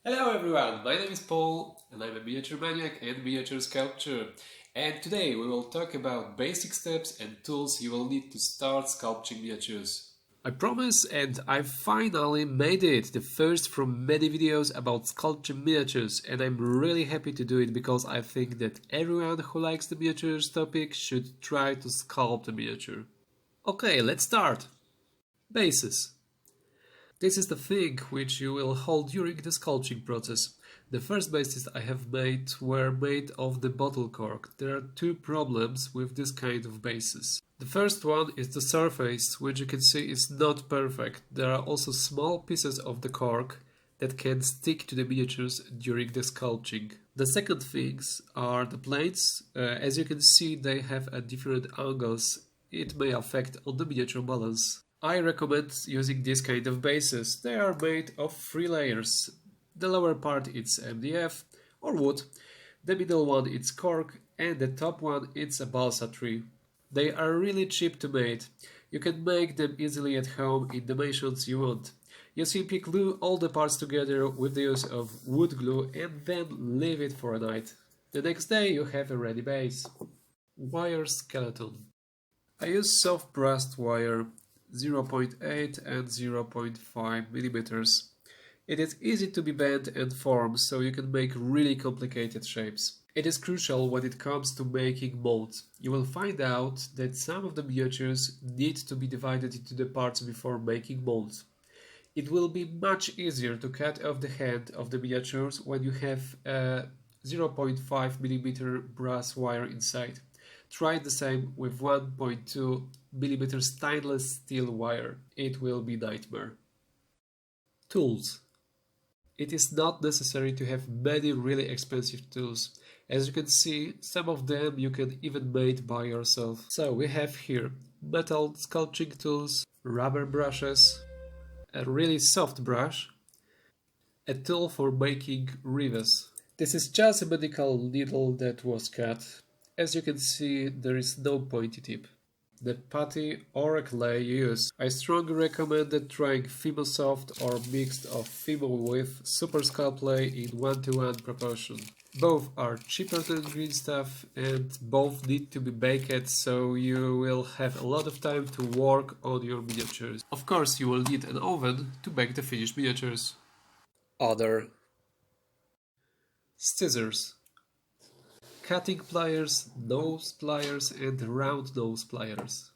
Hello everyone, my name is Paul and I'm a miniature maniac and miniature sculptor. And today we will talk about basic steps and tools you will need to start sculpting miniatures. I promise, and I finally made it, the first from many videos about sculpting miniatures, and I'm really happy to do it because I think that everyone who likes the miniatures topic should try to sculpt a miniature. Okay, let's start. Bases. This is the thing which you will hold during the sculpting process. The first bases I have made were made of the bottle cork. There are two problems with this kind of bases. The first one is the surface, which you can see is not perfect. There are also small pieces of the cork that can stick to the miniatures during the sculpting. The second things are the plates. As you can see, they have a different angles. It may affect on the miniature balance. I recommend using this kind of bases. They are made of 3 layers. The lower part is MDF or wood, the middle one is cork, and the top one is a balsa tree. They are really cheap to make. You can make them easily at home in dimensions you want. You simply glue all the parts together with the use of wood glue and then leave it for a night. The next day you have a ready base. Wire skeleton. I use soft brass wire 0.8 and 0.5 millimeters. It is easy to be bent and formed, so you can make really complicated shapes. It is crucial when it comes to making molds. You will find out that some of the miniatures need to be divided into the parts before making molds. It will be much easier to cut off the head of the miniatures when you have a 0.5 millimeter brass wire inside. Try the same with 1.2 mm stainless steel wire. It will be nightmare. Tools. It is not necessary to have many really expensive tools. As you can see, some of them you can even make by yourself. So we have here metal sculpting tools, rubber brushes, a really soft brush, a tool for making rivets. This is just a medical needle that was cut. As you can see, there is no pointy tip. The putty or clay you use. I strongly recommend trying Fimo-Soft or mixed of Fimo with Super Sculpt clay in 1:1 proportion. Both are cheaper than green stuff and both need to be baked, so you will have a lot of time to work on your miniatures. Of course, you will need an oven to bake the finished miniatures. Other scissors. Cutting pliers, nose pliers and round nose pliers.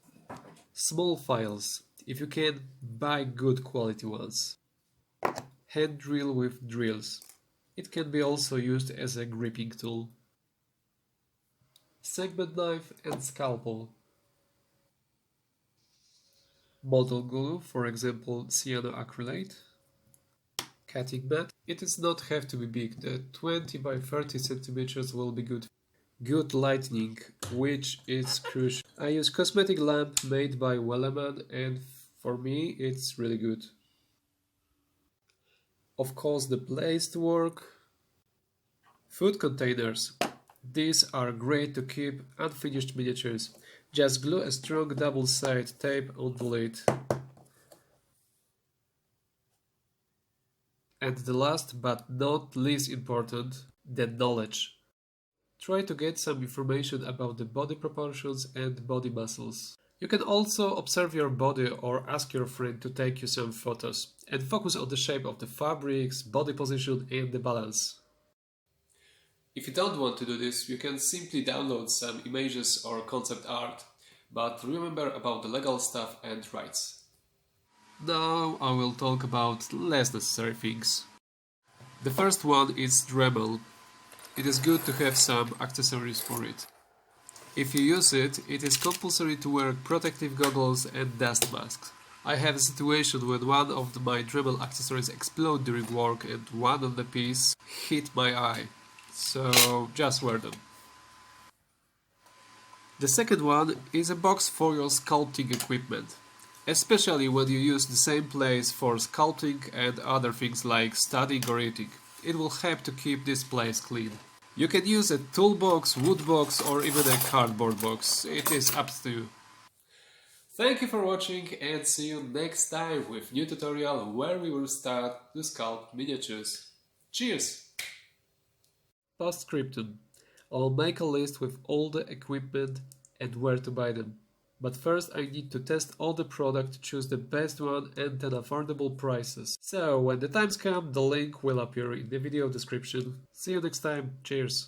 Small files, if you can, buy good quality ones. Hand drill with drills. It can be also used as a gripping tool. Segment knife and scalpel. Model glue, for example cyanoacrylate. Cutting mat. It does not have to be big, the 20 by 30 centimeters will be good. Good lighting, which is crucial. I use cosmetic lamp made by Welleman and for me it's really good. Of course the place to work. Food containers. These are great to keep unfinished miniatures. Just glue a strong double-sided tape on the lid. And the last but not least important, the knowledge. Try to get some information about the body proportions and body muscles. You can also observe your body or ask your friend to take you some photos and focus on the shape of the fabrics, body position and the balance. If you don't want to do this, you can simply download some images or concept art, but remember about the legal stuff and rights. Now I will talk about less necessary things. The first one is Dremel. It is good to have some accessories for it. If you use it, it is compulsory to wear protective goggles and dust masks. I had a situation when one of my Dremel accessories exploded during work and one of the piece hit my eye. So just wear them. The second one is a box for your sculpting equipment, especially when you use the same place for sculpting and other things like studying or eating. It will help to keep this place clean. You can use a toolbox, wood box or even a cardboard box. It is up to you. Thank you for watching and see you next time with new tutorial where we will start to sculpt miniatures. Cheers! Postscriptum. I'll make a list with all the equipment and where to buy them. But first I need to test all the product, choose the best one and at affordable prices. So when the times come, the link will appear in the video description. See you next time. Cheers!